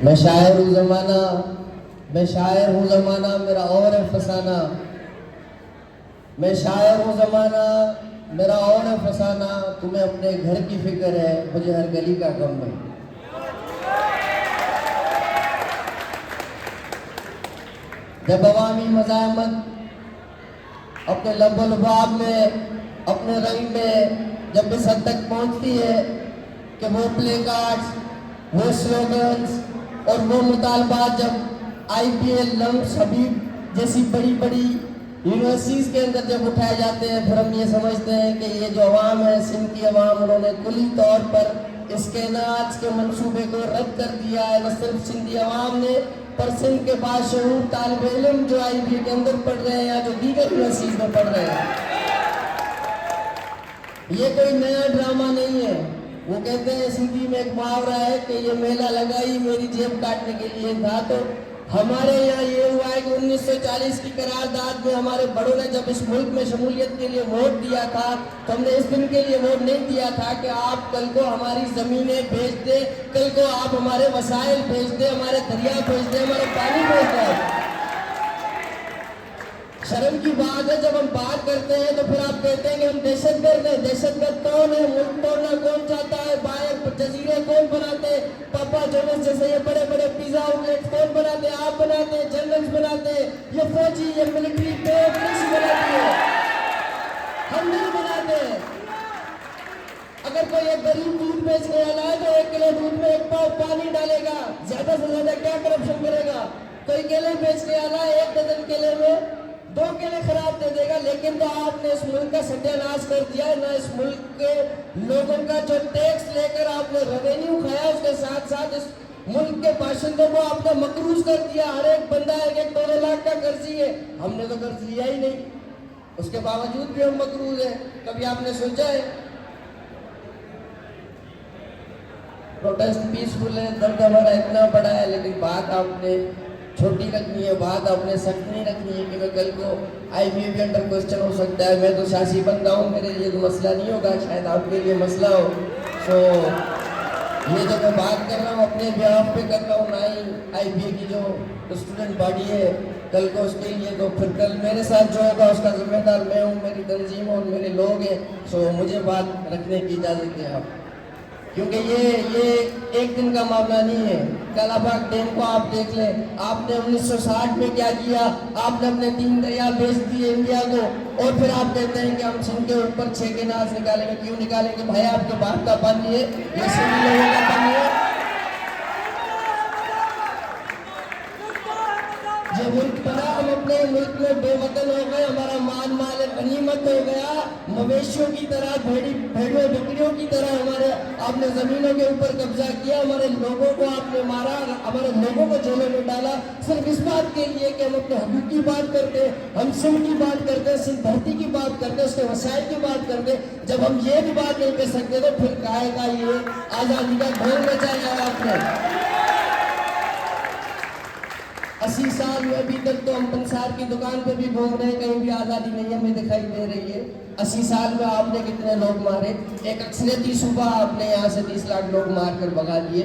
میں شاعر ہوں زمانہ، میں شاعر ہوں زمانہ میرا اور ہے فسانہ، میں شاعر ہوں زمانہ میرا اور ہے فسانہ، تمہیں اپنے گھر کی فکر ہے مجھے ہر گلی کا غم ہے۔ جب عوامی مزاحمت اپنے لب و لباب میں، اپنے رنگ میں جب اس حد تک پہنچتی ہے کہ وہ پلے کارڈز، وہ سلوگنز اور وہ مطالبات جب آئی پی ایل، لمس، حبیب جیسی بڑی بڑی یونیورسٹیز کے اندر جب اٹھائے جاتے ہیں، پھر ہم یہ سمجھتے ہیں کہ یہ جو عوام ہے، سندھ کی عوام، انہوں نے کلی طور پر اس کے ناچ کے منصوبے کو رد کر دیا ہے۔ نہ صرف سندھی عوام نے، پر سندھ کے باشعور طالب علم جو آئی بی کے اندر پڑھ رہے ہیں یا جو دیگر یونیورسٹیز میں پڑھ رہے ہیں، یہ کوئی نیا ڈرامہ نہیں ہے۔ وہ کہتے ہیں سندھی میں ایک محاورہ ہے کہ یہ میلہ لگائی میری جیب کاٹنے کے لیے تھا، تو ہمارے یہاں یہ ہوا ہے کہ 1940 کی قرارداد میں ہمارے بڑوں نے جب اس ملک میں شمولیت کے لیے ووٹ دیا تھا تو ہم نے اس دن کے لیے ووٹ نہیں دیا تھا کہ آپ کل کو ہماری زمینیں بیچ دیں، کل کو آپ ہمارے وسائل بیچ دیں، ہمارے دریا بیچ دیں، ہمارے پانی بیچ دیں۔ شرم کی بات ہے جب ہم بات کرتے ہیں تو پھر آپ کہتے ہیں کہ ہم دہشت گرد ہیں۔ دہشت گرد کون ہے؟ ملک توڑنا کون چاہتا ہے؟ باہر جزیرے کون بناتے ہیں؟ پاپا جونس جیسے یہ بڑے بڑے پیزا آؤٹلیٹ کون بناتے ہیں؟ آپ بناتے ہیں، جنرلز بناتے ہیں، یہ فوجی، یہ ملٹری پولیس بناتی ہے، ہم نہیں بناتے ہیں۔ اگر کوئی ایک غریب دودھ بیچنے والا ہے تو 1 کلو دودھ میں 1 پاؤ پانی ڈالے گا، زیادہ سے زیادہ کیا کرپشن کرے گا؟ کوئی کیلے بیچنے والا ہے 1 ڈزن کیلے میں 2 کیلے خراب دے دے گا، لیکن تو آپ نے اس ملک کا ستیہ ناش کر دیا ہے۔ نہ اس ملک کے لوگوں کا جو ٹیکس لے کر آپ نے ریونیو کھایا، اس کے ساتھ ساتھ اس ملک کے باشندوں کو آپ نے مقروض کر دیا۔ ہر ایک بندہ 1-2 لاکھ کا قرضی ہے، ہم نے تو قرض لیا ہی نہیں، اس کے باوجود بھی ہم مقروض ہیں۔ کبھی آپ نے سوچا ہے؟ پروٹیسٹ پیسفل ہے، درد ہمارا اتنا بڑا ہے، لیکن بات آپ نے چھوٹی رکھنی ہے، بات آپ نے سخت نہیں رکھنی ہے کہ میں کل کو آئی بی بھی انڈر کوسچن ہو سکتا ہے، میں تو سیاسی بندہ ہوں، میرے لیے تو مسئلہ نہیں ہوگا، شاید آپ کے لیے مسئلہ ہو۔ سو یہ جو میں بات کر رہا ہوں اپنے بیہاف پہ کر رہا ہوں، نہ ہی آئی بی کی جو اسٹوڈنٹ باڈی ہے کل کو اس کے لیے، تو پھر کل میرے ساتھ جو ہوگا اس کا ذمہ دار میں ہوں، میری تنظیم اور میرے لوگ ہیں۔ سو مجھے بات رکھنے کی اجازت ہے آپ، کیونکہ یہ ایک دن کا معاملہ نہیں ہے۔ کالا باغ ڈیم کو آپ دیکھ لیں، آپ نے 1960 میں کیا کیا؟ آپ نے اپنے 3 دریا بیچ دیے انڈیا کو، اور پھر آپ کہتے ہیں کہ ہم سندھ کے اوپر 6 کینالز نکالیں گے۔ کیوں نکالیں گے بھائی؟ آپ کے باپ کا پانی ہے، یہ سندھی لوگوں کا پانی ہے۔ یہ ملک بنا، ہم اپنے ملک میں بے وطن ہو گئے، ہمارا مال غنیمت ہو گیا، مویشیوں کی طرح، بھیڑوں بکریوں کی طرح ہمارے آپ نے زمینوں کے اوپر قبضہ کیا، ہمارے لوگوں کو آپ نے مارا، ہمارے لوگوں کو جیلوں میں ڈالا، صرف اس بات کے لیے کہ ہم اپنے حقوق کی بات کرتے ہیں، ہم سندھ کی بات کرتے ہیں، سندھ دھرتی کی بات کرتے ہیں، اس کے وسائل کی بات کرتے ہیں۔ جب ہم یہ بھی بات نہیں کر سکتے تو پھر کہے گا یہ آزادی کا ڈھول مچایا آپ نے۔ 80 سال میں ابھی تک تو ہم پنسار کی دکان پہ بھی گھوم رہے ہیں، کہیں بھی آزادی نہیں ہمیں دکھائی دے رہی ہے۔ 80 سال میں آپ نے کتنے لوگ مارے؟ ایک اکثریتی صوبہ آپ نے یہاں سے 30 لاکھ لوگ مار کر بھگا دیے،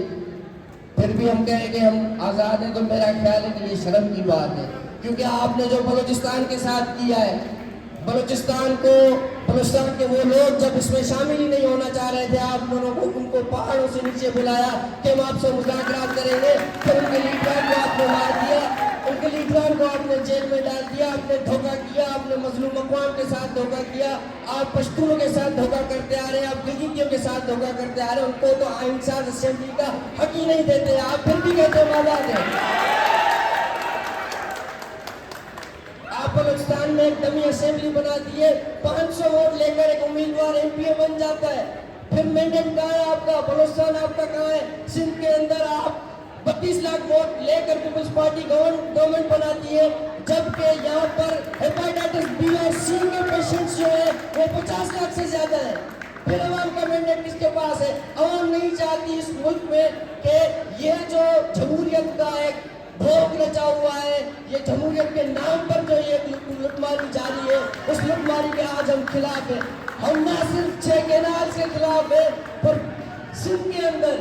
پھر بھی ہم کہیں کہ ہم آزاد ہیں، تو میرا خیال ہے کہ یہ شرم کی بات ہے۔ کیونکہ آپ نے جو بلوچستان کے ساتھ کیا ہے، بلوچستان کے وہ لوگ جب اس میں شامل ہی نہیں ہونا چاہ رہے تھے، آپ دونوں کو ان کو پہاڑوں سے نیچے بلایا کہ ہم آپ سے مذاکرات کریں گے، پھر ان کے لیڈران کو آپ نے مار دیا، ان کے لیڈران کو آپ نے جیل میں ڈال دیا، آپ نے دھوکہ کیا، آپ نے مظلوم اقوام کے ساتھ دھوکہ کیا، آپ پشتونوں کے ساتھ دھوکہ کرتے آ رہے ہیں، آپ گلگیتیوں کے ساتھ دھوکہ کرتے آ رہے ہیں، ان کو تو آئین ساز اسمبلی کا حق ہی نہیں دیتے، آپ پھر بھی کہتے ہیں آزاد ہیں۔ آپ بلوچستان میں ایک ڈمی اسمبلی بنا دیے، 500 ووٹ لے کر ایک امیدوار ایم پی اے بن جاتا ہے، پھر مینڈیٹ کہاں ہے آپ کا؟ بلوچستان آپ کا کہاں ہے؟ سندھ کے اندر آپ 32 لاکھ ووٹ لے کر پیپلز پارٹی گورنمنٹ بناتی ہے، جبکہ یہاں پر ہیپاٹائٹس بی اور سی کے پیشنٹس جو ہیں وہ 50 لاکھ سے زیادہ ہیں۔ پھر عوام کا مینڈیٹ کس کے پاس ہے؟ عوام نہیں چاہتی اس ملک میں کہ یہ جو جمہوریت کا ایک بھوگ رچا ہوا ہے، یہ جمہوریت کے نام پر جو یہ لوٹ ماری جاری ہے، اس لوٹ ماری کے آج ہم خلاف ہیں۔ ہم نہ صرف 6 کینالز کے خلاف ہیں، پر سندھ کے اندر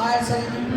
IRCTP